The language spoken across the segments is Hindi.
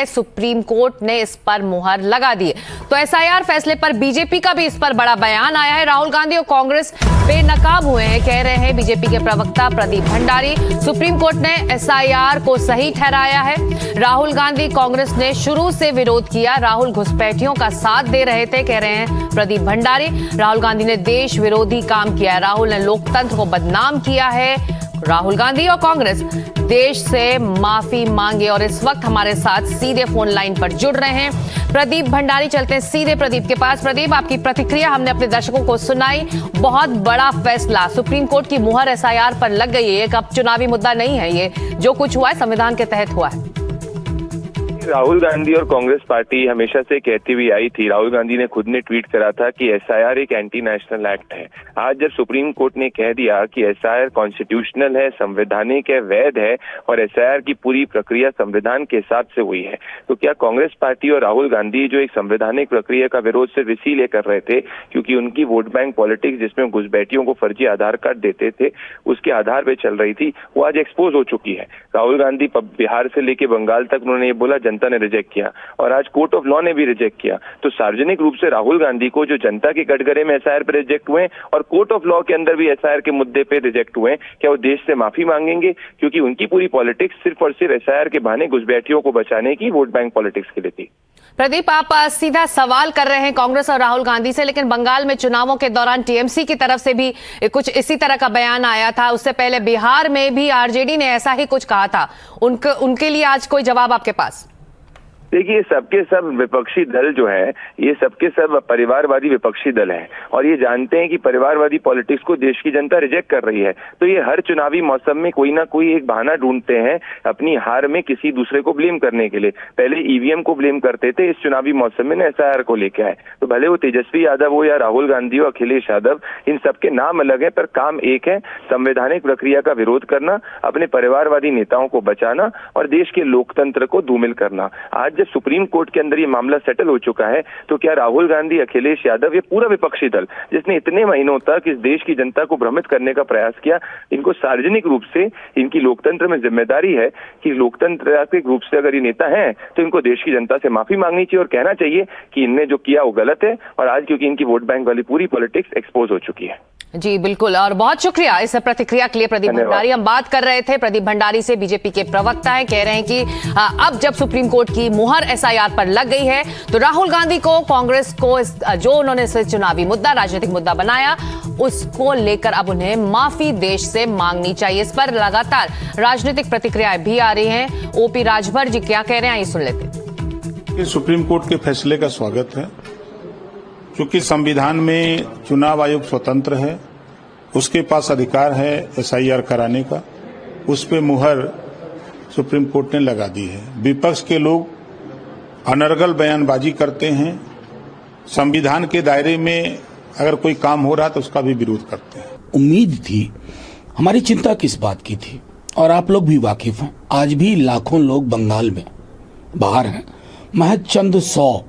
सुप्रीम कोर्ट ने इस पर मुहर लगा दी। तो एसआईआर फैसले पर बीजेपी का भी इस पर बड़ा बयान आया है। राहुल गांधी और कांग्रेस बेनकाब हुए हैं, कह रहे हैं बीजेपी के प्रवक्ता प्रदीप भंडारी। सुप्रीम कोर्ट ने एसआईआर को सही ठहराया है। राहुल गांधी कांग्रेस ने शुरू से विरोध किया, राहुल घुसपैठियों का साथ दे रहे थे, कह रहे हैं प्रदीप भंडारी। राहुल गांधी ने देश विरोधी काम किया है, राहुल ने लोकतंत्र को बदनाम किया है। राहुल गांधी और कांग्रेस देश से माफी मांगे। और इस वक्त हमारे साथ सीधे फोन लाइन पर जुड़ रहे हैं प्रदीप भंडारी। चलते हैं सीधे प्रदीप के पास। प्रदीप, आपकी प्रतिक्रिया हमने अपने दर्शकों को सुनाई। बहुत बड़ा फैसला, सुप्रीम कोर्ट की मुहर एसआईआर पर लग गई है। एक अब चुनावी मुद्दा नहीं है, ये जो कुछ हुआ है संविधान के तहत हुआ है। राहुल गांधी और कांग्रेस पार्टी हमेशा से कहती हुई आई थी, राहुल गांधी ने खुद ने ट्वीट करा था कि एसआईआर एक एंटी नेशनल एक्ट है। आज जब सुप्रीम कोर्ट ने कह दिया कि एसआईआर कॉन्स्टिट्यूशनल है, संवैधानिक है, वैध है और एसआईआर की पूरी प्रक्रिया संविधान के हिसाब से हुई है, तो क्या कांग्रेस पार्टी और राहुल गांधी जो एक संवैधानिक प्रक्रिया का विरोध सिर्फ इसीलिए कर रहे थे क्योंकि उनकी वोट बैंक पॉलिटिक्स जिसमें घुसपैठियों को फर्जी आधार कार्ड देते थे उसके आधार पर चल रही थी, वो आज एक्सपोज हो चुकी है। राहुल गांधी बिहार से लेकर बंगाल तक उन्होंने ये बोला, जनता ने रिजेक्ट किया और आज कोर्ट ऑफ लॉ ने भी रिजेक्ट किया। तो सार्वजनिक रूप से राहुल गांधी को जो जनता के कटघरे में एसआईआर पर रिजेक्ट हुए और कोर्ट ऑफ लॉ के अंदर भी एसआईआर के मुद्दे पे रिजेक्ट हुए, क्या वो देश से माफी मांगेंगे? क्योंकि उनकी पूरी पॉलिटिक्स सिर्फ और सिर्फ एसआईआर के बहाने घुसपैठियों को बचाने की वोट बैंक पॉलिटिक्स के लिए थी। प्रदीप, आप सीधा सवाल कर रहे हैं कांग्रेस और राहुल गांधी से, लेकिन बंगाल में चुनावों के दौरान टीएमसी की तरफ से भी कुछ इसी तरह का बयान आया था। उससे पहले बिहार में भी आरजेडी ने ऐसा ही कुछ कहा था। उनके लिए आज कोई जवाब आपके पास? देखिए, सबके सब विपक्षी दल जो है, ये सबके सब परिवारवादी विपक्षी दल हैं और ये जानते हैं कि परिवारवादी पॉलिटिक्स को देश की जनता रिजेक्ट कर रही है। तो ये हर चुनावी मौसम में कोई ना कोई एक बहाना ढूंढते हैं अपनी हार में किसी दूसरे को ब्लेम करने के लिए। पहले ईवीएम को ब्लेम करते थे, इस चुनावी मौसम में एसआईआर को लेकर आए। तो भले वो तेजस्वी यादव हो या राहुल गांधी हो, अखिलेश यादव, इन सबके नाम अलग है पर काम एक है, संवैधानिक प्रक्रिया का विरोध करना, अपने परिवारवादी नेताओं को बचाना और देश के लोकतंत्र को धूमिल करना। आज जब सुप्रीम कोर्ट के अंदर ये मामला सेटल हो चुका है, तो क्या राहुल गांधी, अखिलेश यादव, ये पूरा विपक्षी दल जिसने इतने महीनों तक इस देश की जनता को भ्रमित करने का प्रयास किया, इनको सार्वजनिक रूप से इनकी लोकतंत्र में जिम्मेदारी है कि लोकतांत्रिक रूप से अगर ये नेता हैं तो इनको देश की जनता से माफी मांगनी चाहिए और कहना चाहिए कि इनने जो किया वो गलत है। और आज क्योंकि इनकी वोट बैंक वाली पूरी पॉलिटिक्स एक्सपोज हो चुकी है। जी बिल्कुल, और बहुत शुक्रिया इस प्रतिक्रिया के लिए प्रदीप भंडारी। हम बात कर रहे थे प्रदीप भंडारी से, बीजेपी के प्रवक्ता है, कह रहे हैं कि अब जब सुप्रीम कोर्ट की मुहर एसआईआर पर लग गई है तो राहुल गांधी को, कांग्रेस को, जो उन्होंने इसे चुनावी मुद्दा, राजनीतिक मुद्दा बनाया, उसको लेकर अब उन्हें माफी देश से मांगनी चाहिए। इस पर लगातार राजनीतिक प्रतिक्रियाएं भी आ रही हैं। ओपी राजभर जी क्या कह रहे हैं, ये सुन लेते। सुप्रीम कोर्ट के फैसले का स्वागत है। क्योंकि संविधान में चुनाव आयोग स्वतंत्र है, उसके पास अधिकार है एसआईआर कराने का, उस पे मुहर सुप्रीम कोर्ट ने लगा दी है। विपक्ष के लोग अनर्गल बयानबाजी करते हैं, संविधान के दायरे में अगर कोई काम हो रहा तो उसका भी विरोध करते हैं। उम्मीद थी, हमारी चिंता किस बात की थी, और आप लोग भी वाकिफ हैं, आज भी लाखों लोग बंगाल में बाहर हैं, महज चंद 100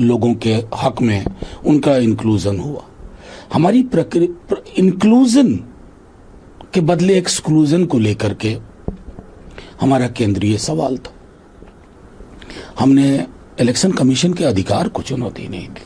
लोगों के हक में उनका इंक्लूजन हुआ। हमारी इंक्लूजन के बदले एक्सक्लूजन को लेकर के हमारा केंद्रीय सवाल था। हमने इलेक्शन कमीशन के अधिकार को चुनौती नहीं दी।